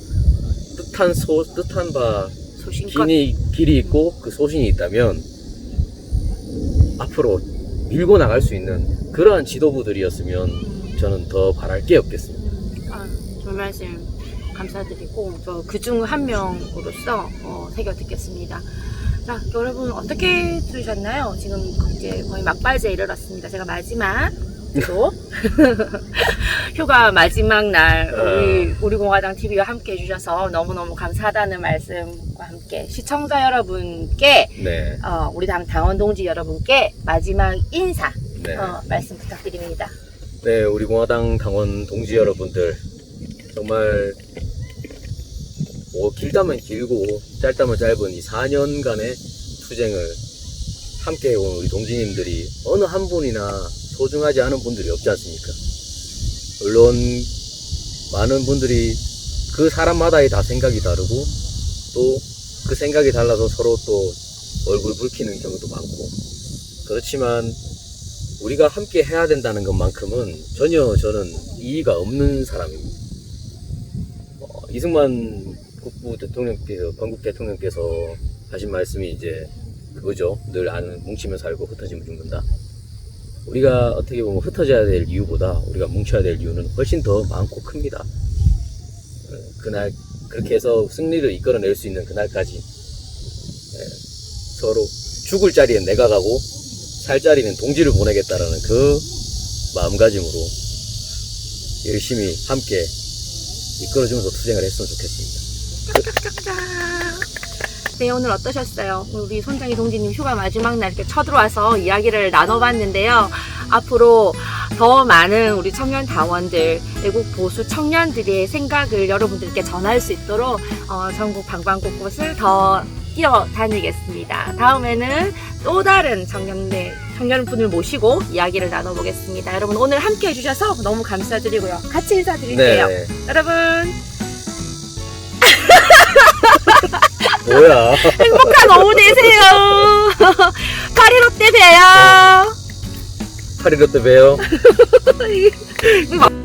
뜻한 바 길이 있고 그 소신이 있다면 앞으로 밀고 나갈 수 있는 그러한 지도부들이었으면 저는 더 바랄 게 없겠습니다. 좋은 말씀 감사드리고, 저 그중 한 명으로서 새겨 듣겠습니다. 자, 여러분 어떻게 들으셨나요? 지금 이제 거의 막바지에 이르렀습니다. 제가 마지막 휴가 마지막 날 우리 공화당 TV와 함께 해주셔서 너무너무 감사하다는 말씀과 함께 시청자 여러분께, 네. 우리 당원 동지 여러분께 마지막 인사, 네. 말씀 부탁드립니다. 네, 우리 공화당 당원 동지 여러분들, 정말 길다면 길고 짧다면 짧은 이 4년간의 투쟁을 함께 해온 우리 동지님들이 어느 한 분이나 소중하지 않은 분들이 없지 않습니까? 물론 많은 분들이 그 사람마다의 다 생각이 다르고 또 그 생각이 달라서 서로 또 얼굴 붉히는 경우도 많고, 그렇지만 우리가 함께 해야 된다는 것만큼은 전혀 저는 이의가 없는 사람입니다. 이승만 국부 대통령께서, 건국 대통령께서 하신 말씀이 이제 그거죠. 늘 아는 뭉치면 살고 흩어지면 죽는다. 우리가 어떻게 보면 흩어져야 될 이유보다 우리가 뭉쳐야 될 이유는 훨씬 더 많고 큽니다. 그날 그렇게 해서 승리를 이끌어낼 수 있는 그날까지 서로 죽을 자리엔 내가 가고 살 자리는 동지를 보내겠다라는 그 마음가짐으로 열심히 함께 이끌어주면서 투쟁을 했으면 좋겠습니다. 짝짝짝짝. 네, 오늘 어떠셨어요? 우리 손정희 동지님 휴가 마지막 날 이렇게 쳐들어와서 이야기를 나눠봤는데요. 앞으로 더 많은 우리 청년 당원들, 애국 보수 청년들의 생각을 여러분들께 전할 수 있도록 전국 방방곳곳을 더 뛰어다니겠습니다. 다음에는 또 다른 청년분을 모시고 이야기를 나눠보겠습니다. 여러분 오늘 함께 해주셔서 너무 감사드리고요. 같이 인사드릴게요. 네. 여러분 뭐야? 행복한 오후 되세요. 파리롯데 봬요. 파리롯데 봬요. 이거